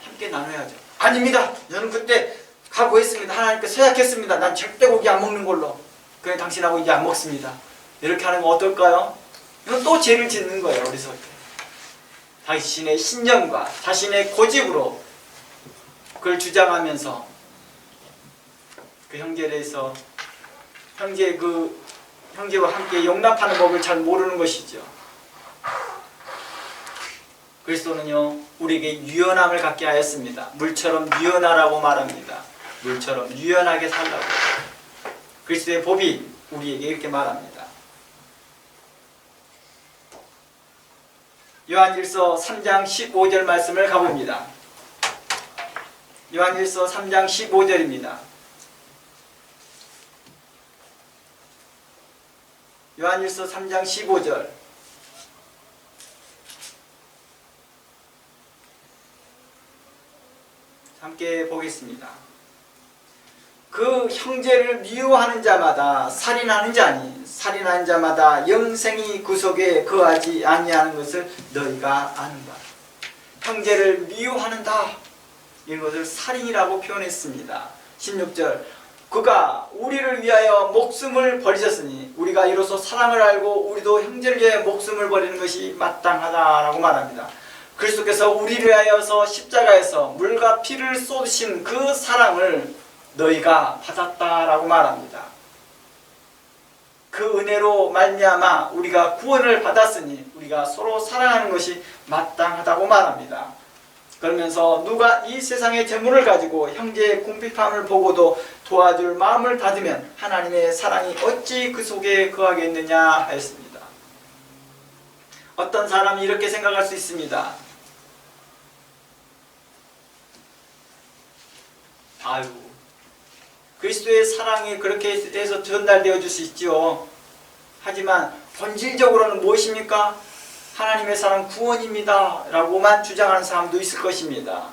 함께 나눠야죠. 아닙니다. 저는 그때 각오했습니다. 하나님께 서약했습니다. 난 절대 고기 안 먹는 걸로. 그래 당신하고 이제 안 먹습니다. 이렇게 하는 거 어떨까요? 이건 또 죄를 짓는 거예요. 어리석게. 자신의 신념과 자신의 고집으로 그걸 주장하면서 그 형제에 대해서 형제와 함께 용납하는 법을 잘 모르는 것이죠. 그리스도는요 우리에게 유연함을 갖게 하였습니다. 물처럼 유연하라고 말합니다. 물처럼 유연하게 살라고. 그리스도의 법이 우리에게 이렇게 말합니다. 요한일서 3장 15절 말씀을 가봅니다. 요한일서 3장 15절입니다. 요한일서 3장 15절. 함께 보겠습니다. 그 형제를 미워하는 자마다 살인하는 자니 살인하는 자마다 영생이 그 속에 거하지 아니하는 것을 너희가 아는가. 형제를 미워하는다. 이런 것을 살인이라고 표현했습니다. 16절. 그가 우리를 위하여 목숨을 버리셨으니 우리가 이로써 사랑을 알고 우리도 형제를 위하여 목숨을 버리는 것이 마땅하다라고 말합니다. 그리스도께서 우리를 위하여서 십자가에서 물과 피를 쏟으신 그 사랑을 너희가 받았다라고 말합니다. 그 은혜로 말미암아 우리가 구원을 받았으니 우리가 서로 사랑하는 것이 마땅하다고 말합니다. 그러면서 누가 이 세상의 재물을 가지고 형제의 궁핍함을 보고도 도와줄 마음을 닫으면 하나님의 사랑이 어찌 그 속에 거하겠느냐 하였습니다. 어떤 사람이 이렇게 생각할 수 있습니다. 아유, 그리스도의 사랑이 그렇게 해서 전달되어 줄 수 있죠. 하지만 본질적으로는 무엇입니까? 하나님의 사랑 구원입니다 라고만 주장하는 사람도 있을 것입니다.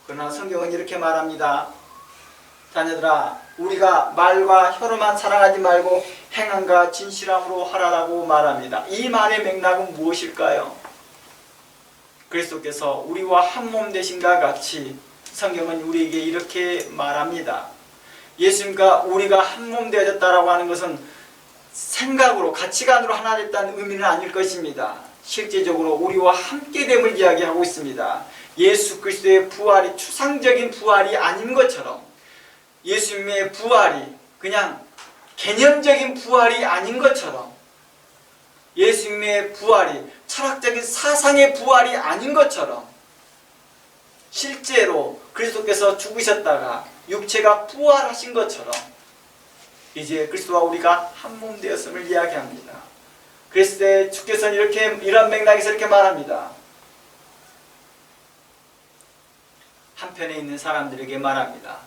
그러나 성경은 이렇게 말합니다. 자녀들아, 우리가 말과 혀로만 사랑하지 말고 행함과 진실함으로 하라라고 말합니다. 이 말의 맥락은 무엇일까요? 그리스도께서 우리와 한 몸 되신과 같이 성경은 우리에게 이렇게 말합니다. 예수님과 우리가 한 몸 되어졌다라고 하는 것은 생각으로 가치관으로 하나 됐다는 의미는 아닐 것입니다. 실제적으로 우리와 함께됨을 이야기하고 있습니다. 예수 그리스도의 부활이 추상적인 부활이 아닌 것처럼 예수님의 부활이 그냥 개념적인 부활이 아닌 것처럼 예수님의 부활이 철학적인 사상의 부활이 아닌 것처럼 실제로 그리스도께서 죽으셨다가 육체가 부활하신 것처럼 이제 그리스도와 우리가 한 몸 되었음을 이야기합니다. 그랬을 때 주께서는 이런 맥락에서 이렇게 말합니다. 한편에 있는 사람들에게 말합니다.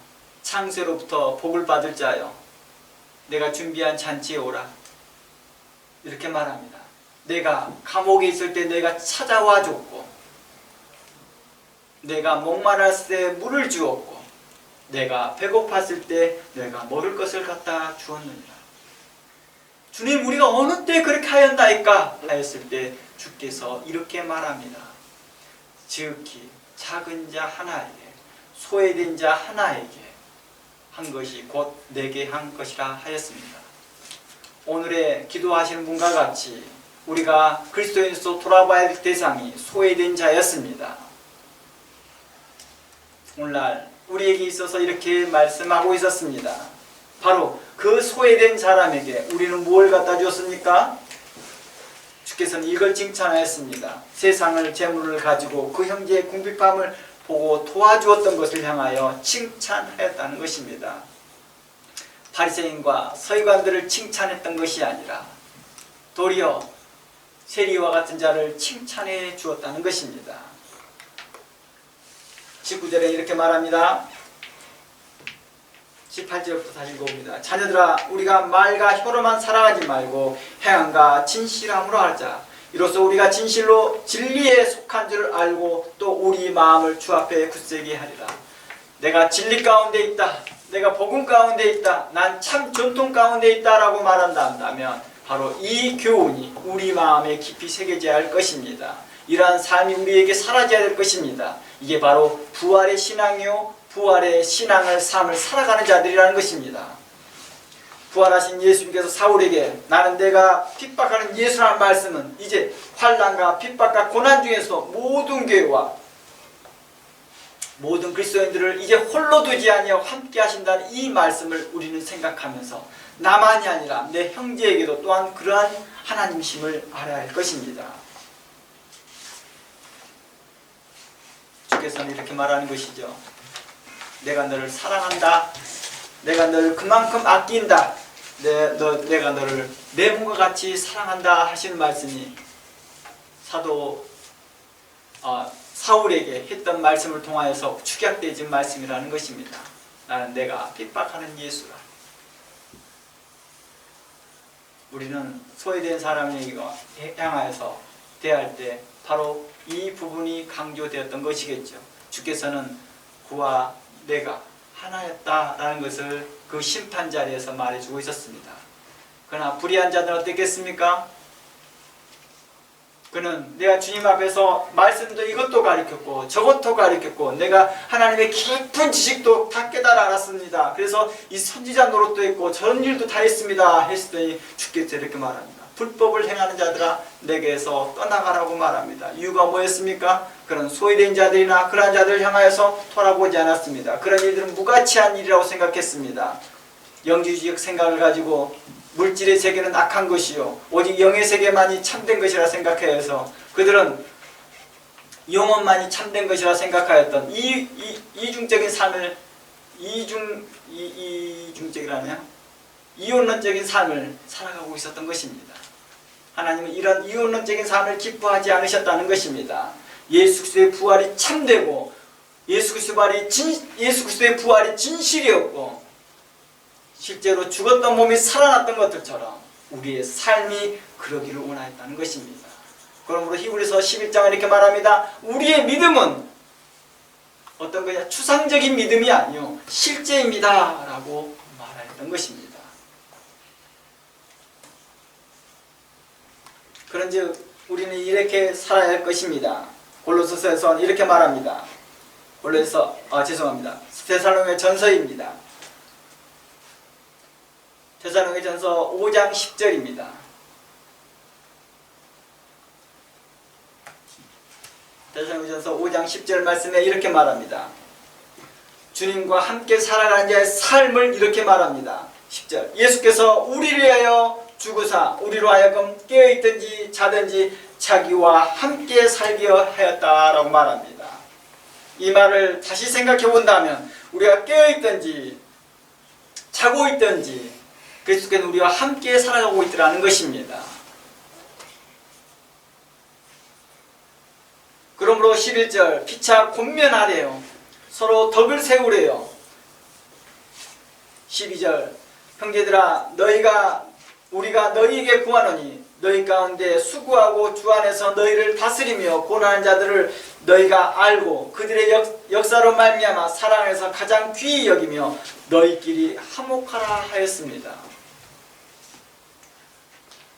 창세로부터 복을 받을 자여 내가 준비한 잔치에 오라. 이렇게 말합니다. 내가 감옥에 있을 때 내가 찾아와 줬고 내가 목마랐을 때 물을 주었고 내가 배고팠을 때 내가 먹을 것을 갖다 주었느니라. 주님, 우리가 어느 때 그렇게 하였나이까 하였을 때 주께서 이렇게 말합니다. 지극히 작은 자 하나에게 소외된 자 하나에게 한 것이 곧 내게 한 것이라 하였습니다. 오늘의 기도하시는 분과 같이 우리가 그리스도인으로서 돌아봐야 할 대상이 소외된 자였습니다. 오늘날 우리에게 있어서 이렇게 말씀하고 있었습니다. 바로 그 소외된 사람에게 우리는 뭘 갖다 주었습니까? 주께서는 이걸 칭찬하였습니다. 세상을 재물을 가지고 그 형제의 궁핍함을 보고 도와주었던 것을 향하여 칭찬하였다는 것입니다. 바리새인과 서기관들을 칭찬했던 것이 아니라 도리어 세리와 같은 자를 칭찬해 주었다는 것입니다. 19절에 이렇게 말합니다. 18절부터 다시 읽어봅니다. 자녀들아, 우리가 말과 혀로만 사랑하지 말고 행함과 진실함으로 하자. 이로써 우리가 진실로 진리에 속한 줄 알고 또 우리 마음을 주 앞에 굳세게 하리라. 내가 진리 가운데 있다, 내가 복음 가운데 있다, 난 참 전통 가운데 있다라고 말한다 한다면 바로 이 교훈이 우리 마음에 깊이 새겨져야 할 것입니다. 이러한 삶이 우리에게 사라져야 될 것입니다. 이게 바로 부활의 신앙이요, 부활의 신앙을 삶을 살아가는 자들이라는 것입니다. 부활하신 예수님께서 사울에게 나는 내가 핍박하는 예수라는 말씀은 이제 환난과 핍박과 고난 중에서 모든 교회와 모든 그리스도인들을 이제 홀로 두지 아니하고 함께 하신다는 이 말씀을 우리는 생각하면서 나만이 아니라 내 형제에게도 또한 그러한 하나님이심을 알아야 할 것입니다. 주께서는 이렇게 말하는 것이죠. 내가 너를 사랑한다, 내가 너를 그만큼 아낀다, 내가 너를 내 몸과 같이 사랑한다 하시는 말씀이 사도 사울에게 했던 말씀을 통하여서 축약되어진 말씀이라는 것입니다. 나는 내가 핍박하는 예수라. 우리는 소외된 사람에게 향하여서 대할 때 바로 이 부분이 강조되었던 것이겠죠. 주께서는 그와 내가 하나였다라는 것을 그 심판 자리에서 말해주고 있었습니다. 그러나 불의한 자들은 어땠겠습니까? 그는 내가 주님 앞에서 말씀도 이것도 가르쳤고 저것도 가르쳤고 내가 하나님의 깊은 지식도 다 깨달아 알았습니다. 그래서 이 선지자 노릇도 했고 저런 일도 다 했습니다 했더니 주께서 이렇게 말합니다. 불법을 행하는 자들아 내게서 떠나가라고 말합니다. 이유가 뭐였습니까? 그런 소외된 자들이나 그런 자들을 향하여서 돌아보지 않았습니다. 그런 일들은 무가치한 일이라고 생각했습니다. 영지주의적 생각을 가지고 물질의 세계는 악한 것이요 오직 영의 세계만이 참된 것이라 생각해서 그들은 영혼만이 참된 것이라 생각하였던 이중적인 삶을 이혼론적인 삶을 살아가고 있었던 것입니다. 하나님은 이런 이혼론적인 삶을 기뻐하지 않으셨다는 것입니다. 예수 그리스도의 부활이 참되고 예수 그리스도의 부활이 진실이었고 실제로 죽었던 몸이 살아났던 것들처럼 우리의 삶이 그러기를 원하였다는 것입니다. 그러므로 히브리서 11장은 이렇게 말합니다. 우리의 믿음은 어떤 거냐? 추상적인 믿음이 아니요 실제입니다 라고 말하였던 것입니다. 그런즉 우리는 이렇게 살아야 할 것입니다. 골로새서에서는 이렇게 말합니다. 데살로니가 전서입니다. 데살로니가 전서 5장 10절입니다. 데살로니가 전서 5장 10절 말씀에 이렇게 말합니다. 주님과 함께 살아가는 자의 삶을 이렇게 말합니다. 10절 예수께서 우리를 위하여 죽으사 우리로 하여금 깨어있든지 자든지 자기와 함께 살게 하였다라고 말합니다. 이 말을 다시 생각해 본다면 우리가 깨어있든지 자고 있든지 그리스도께서는 우리와 함께 살아가고 있더라는 것입니다. 그러므로 11절 피차 권면하래요. 서로 덕을 세우래요. 12절 형제들아 우리가 너희에게 구하노니 너희 가운데 수고하고 주 안에서 너희를 다스리며 고난하는 자들을 너희가 알고 그들의 역사로 말미암아 사랑에서 가장 귀히 여기며 너희끼리 화목하라 하였습니다.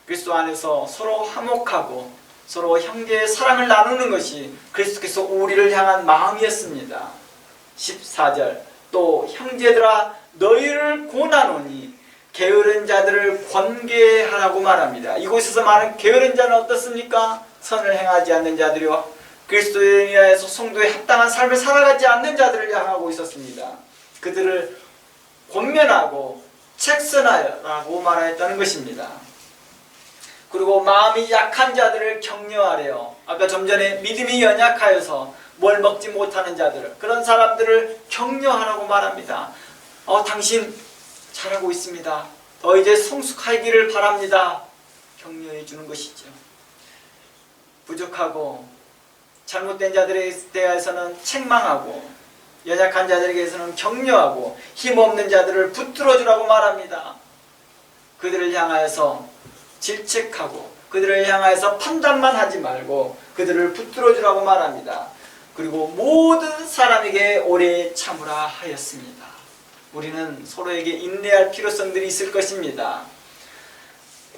그리스도 안에서 서로 화목하고 서로 형제의 사랑을 나누는 것이 그리스도께서 우리를 향한 마음이었습니다. 14절 또 형제들아 너희를 고난하노니 게으른 자들을 권계하라고 말합니다. 이곳에서 말하는 게으른 자는 어떻습니까? 선을 행하지 않는 자들이요 그리스도에 의하여서 성도에 합당한 삶을 살아가지 않는 자들을 향하고 있었습니다. 그들을 권면하고 책선하여라고 말하였다는 것입니다. 그리고 마음이 약한 자들을 격려하래요. 아까 좀 전에 믿음이 연약하여서 뭘 먹지 못하는 자들 그런 사람들을 격려하라고 말합니다. 당신 잘하고 있습니다. 더 이제 성숙하기를 바랍니다. 격려해 주는 것이죠. 부족하고 잘못된 자들에 대해서는 책망하고 연약한 자들에게서는 격려하고 힘없는 자들을 붙들어 주라고 말합니다. 그들을 향하여서 질책하고 그들을 향하여서 판단만 하지 말고 그들을 붙들어 주라고 말합니다. 그리고 모든 사람에게 오래 참으라 하였습니다. 우리는 서로에게 인내할 필요성들이 있을 것입니다.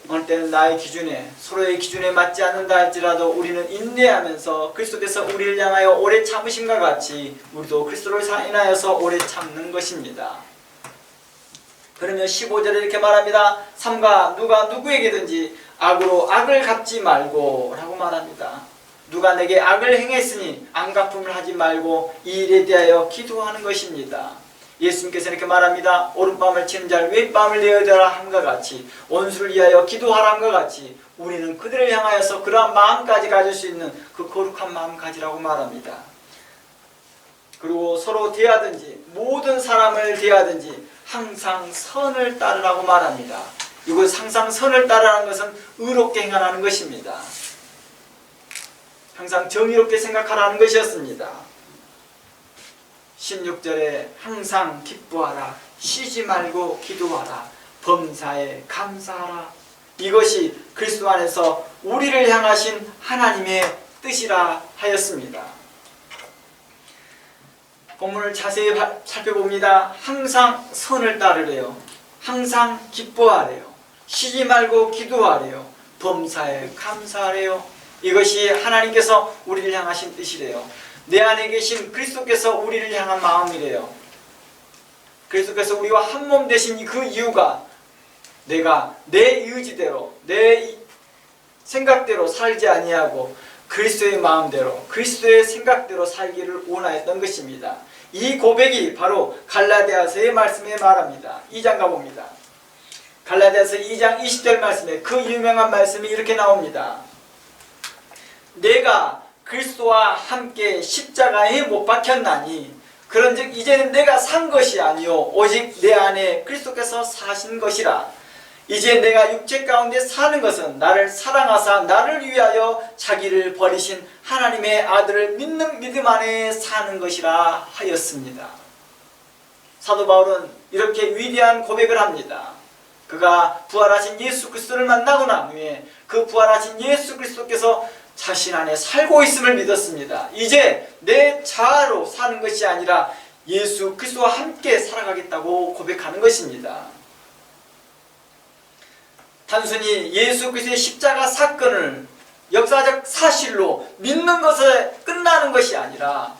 어느 때는 나의 기준에 서로의 기준에 맞지 않는다 할지라도 우리는 인내하면서 그리스도께서 우리를 향하여 오래 참으심과 같이 우리도 그리스도를 인하여서 오래 참는 것입니다. 그러면 15절에 이렇게 말합니다. 삼가 누가 누구에게든지 악으로 악을 갚지 말고 라고 말합니다. 누가 내게 악을 행했으니 안갚음을 하지 말고 이 일에 대하여 기도하는 것입니다. 예수님께서 이렇게 말합니다. 오른밤을 치는 자를 왼밤을 내어달라 함과 같이 원수를 위하여 기도하라 함과 같이 우리는 그들을 향하여서 그러한 마음까지 가질 수 있는 그 거룩한 마음 가지라고 말합니다. 그리고 서로 대하든지 모든 사람을 대하든지 항상 선을 따르라고 말합니다. 이곳 항상 선을 따르라는 것은 의롭게 행하라는 것입니다. 항상 정의롭게 생각하라는 것이었습니다. 16절에 항상 기뻐하라, 쉬지 말고 기도하라, 범사에 감사하라. 이것이 그리스도 안에서 우리를 향하신 하나님의 뜻이라 하였습니다. 본문을 자세히 살펴봅니다. 항상 선을 따르래요. 항상 기뻐하래요. 쉬지 말고 기도하래요. 범사에 감사하래요. 이것이 하나님께서 우리를 향하신 뜻이래요. 내 안에 계신 그리스도께서 우리를 향한 마음이래요. 그리스도께서 우리와 한 몸 되신 그 이유가 내가 내 의지대로 내 생각대로 살지 아니하고 그리스도의 마음대로 그리스도의 생각대로 살기를 원하였던 것입니다. 이 고백이 바로 갈라디아서의 말씀에 말합니다. 2장 가봅니다. 갈라디아서 2장 20절 말씀에 그 유명한 말씀이 이렇게 나옵니다. 내가 그리스도와 함께 십자가에 못 박혔나니 그런즉 이제는 내가 산 것이 아니요 오직 내 안에 그리스도께서 사신 것이라. 이제 내가 육체 가운데 사는 것은 나를 사랑하사 나를 위하여 자기를 버리신 하나님의 아들을 믿는 믿음 안에 사는 것이라 하였습니다. 사도 바울은 이렇게 위대한 고백을 합니다. 그가 부활하신 예수 그리스도를 만나고 난 후에 그 부활하신 예수 그리스도께서 자신 안에 살고 있음을 믿었습니다. 이제 내 자아로 사는 것이 아니라 예수 그리스도와 함께 살아가겠다고 고백하는 것입니다. 단순히 예수 그리스도의 십자가 사건을 역사적 사실로 믿는 것에 끝나는 것이 아니라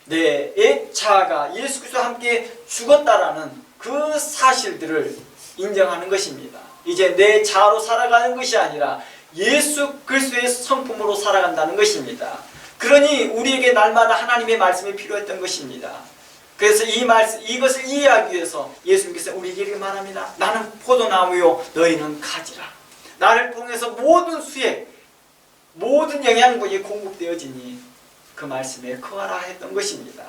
내 옛 자아가 예수 그리스도와 함께 죽었다라는 그 사실들을 인정하는 것입니다. 이제 내 자아로 살아가는 것이 아니라 예수 그리스도의 성품으로 살아간다는 것입니다. 그러니 우리에게 날마다 하나님의 말씀이 필요했던 것입니다. 그래서 이것을 이해하기 위해서 예수님께서 우리에게 이렇게 말합니다. 나는 포도나무요 너희는 가지라. 나를 통해서 모든 수액 모든 영양분이 공급되어지니 그 말씀에 거하라 했던 것입니다.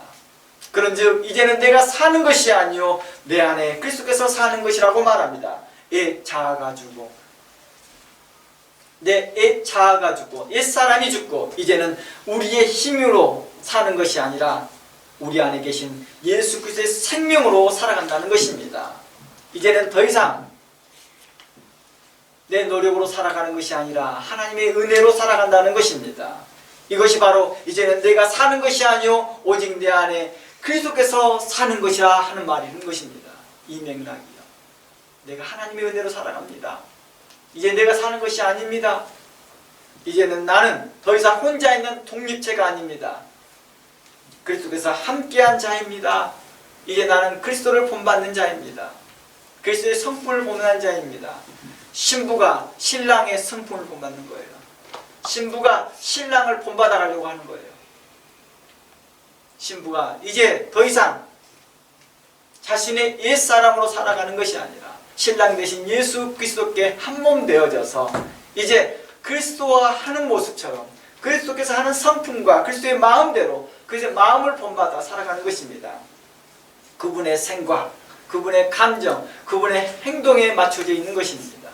그런즉 이제는 내가 사는 것이 아니요 내 안에 그리스도께서 사는 것이라고 말합니다. 옛 자아가 죽고 내 옛 자아가 죽고 옛 사람이 죽고 이제는 우리의 힘으로 사는 것이 아니라 우리 안에 계신 예수 그리스도의 생명으로 살아간다는 것입니다. 이제는 더 이상 내 노력으로 살아가는 것이 아니라 하나님의 은혜로 살아간다는 것입니다. 이것이 바로 이제는 내가 사는 것이 아니요 오직 내 안에 그리스도께서 사는 것이라 하는 말인 것입니다. 이 맥락이요. 내가 하나님의 은혜로 살아갑니다. 이제 내가 사는 것이 아닙니다. 이제는 나는 더 이상 혼자 있는 독립체가 아닙니다. 그리스도께서 함께한 자입니다. 이제 나는 그리스도를 본받는 자입니다. 그리스도의 성품을 본받는 자입니다. 신부가 신랑의 성품을 본받는 거예요. 신부가 신랑을 본받아 가려고 하는 거예요. 신부가 이제 더 이상 자신의 옛사람으로 살아가는 것이 아니라 신랑 대신 예수 그리스도께 한 몸 되어져서 이제 그리스도와 하는 모습처럼 그리스도께서 하는 성품과 그리스도의 마음대로 그리스도의 마음을 본받아 살아가는 것입니다. 그분의 생각, 그분의 감정, 그분의 행동에 맞춰져 있는 것입니다.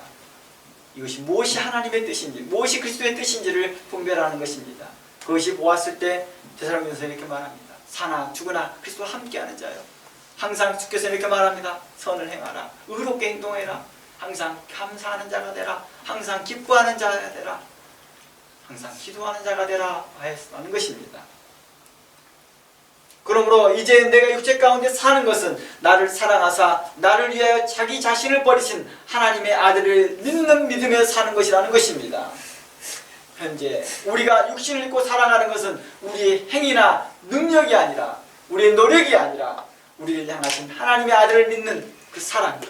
이것이 무엇이 하나님의 뜻인지 무엇이 그리스도의 뜻인지를 분별하는 것입니다. 그것이 보았을 때 데살로니가서 이렇게 말합니다. 사나 죽으나 그리스도와 함께하는 자요. 항상 주께서 이렇게 말합니다. 선을 행하라. 의롭게 행동해라. 항상 감사하는 자가 되라. 항상 기뻐하는 자가 되라. 항상 기도하는 자가 되라 하였다는 것입니다. 그러므로 이제 내가 육체 가운데 사는 것은 나를 사랑하사 나를 위하여 자기 자신을 버리신 하나님의 아들을 믿는 믿음에 사는 것이라는 것입니다. 현재 우리가 육신을 입고 살아가는 것은 우리의 행위나 능력이 아니라 우리의 노력이 아니라 우리를 향하신 하나님의 아들을 믿는 그 사랑,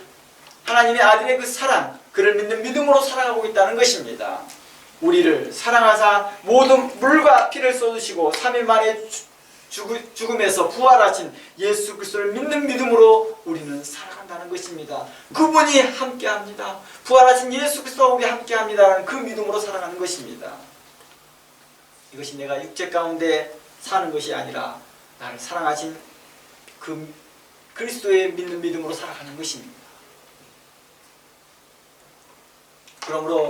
하나님의 아들의 그 사랑, 그를 믿는 믿음으로 살아가고 있다는 것입니다. 우리를 사랑하사 모든 물과 피를 쏟으시고 3일 만에 죽음에서 부활하신 예수 그리스도를 믿는 믿음으로 우리는 살아간다는 것입니다. 그분이 함께합니다. 부활하신 예수 그리스도와 우리 함께합니다라는 그 믿음으로 살아가는 것입니다. 이것이 내가 육체 가운데 사는 것이 아니라 나를 사랑하신 그 그리스도의 믿는 믿음으로 살아가는 것입니다. 그러므로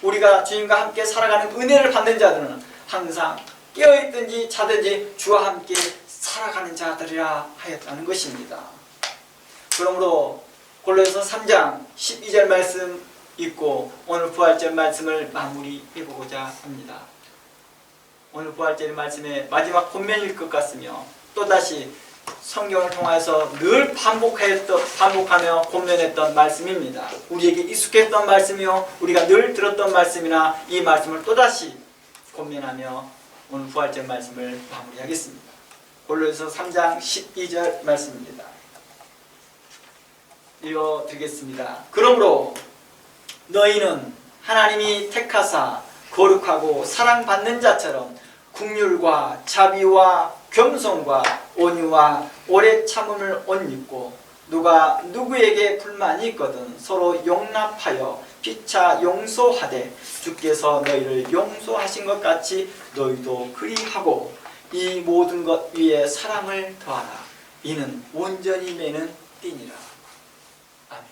우리가 주님과 함께 살아가는 은혜를 받는 자들은 항상 깨어있든지 자든지 주와 함께 살아가는 자들이라 하였다는 것입니다. 그러므로 골로새서 3장 12절 말씀 읽고 오늘 부활절 말씀을 마무리해보고자 합니다. 오늘 부활절 말씀의 마지막 본면일 것 같으며 또다시 성경을 통해서 늘 반복하며 권면했던 말씀입니다. 우리에게 익숙했던 말씀이요 우리가 늘 들었던 말씀이나 이 말씀을 또다시 권면하며 오늘 부활절 말씀을 마무리하겠습니다. 골로새서 3장 12절 말씀입니다. 읽어드리겠습니다. 그러므로 너희는 하나님이 택하사 거룩하고 사랑받는 자처럼 긍휼과 자비와 겸손과 온유와 오래 참음을 옷 입고 누가 누구에게 불만이 있거든 서로 용납하여 피차 용서하되 주께서 너희를 용서하신 것 같이 너희도 그리하고 이 모든 것 위에 사랑을 더하라. 이는 온전히 매는 띠니라. 아멘.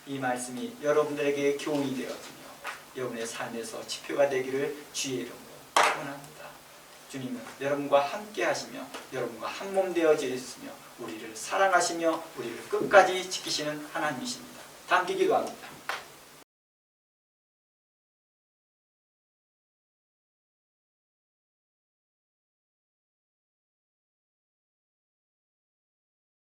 이 말씀이 여러분들에게 교훈이 되어지며 여러분의 삶에서 지표가 되기를 주의 이름으로 원합니다. 주님은 여러분과 함께 하시며 여러분과 한 몸 되어져 있으며 우리를 사랑하시며 우리를 끝까지 지키시는 하나님이십니다. 다 함께 기도합니다.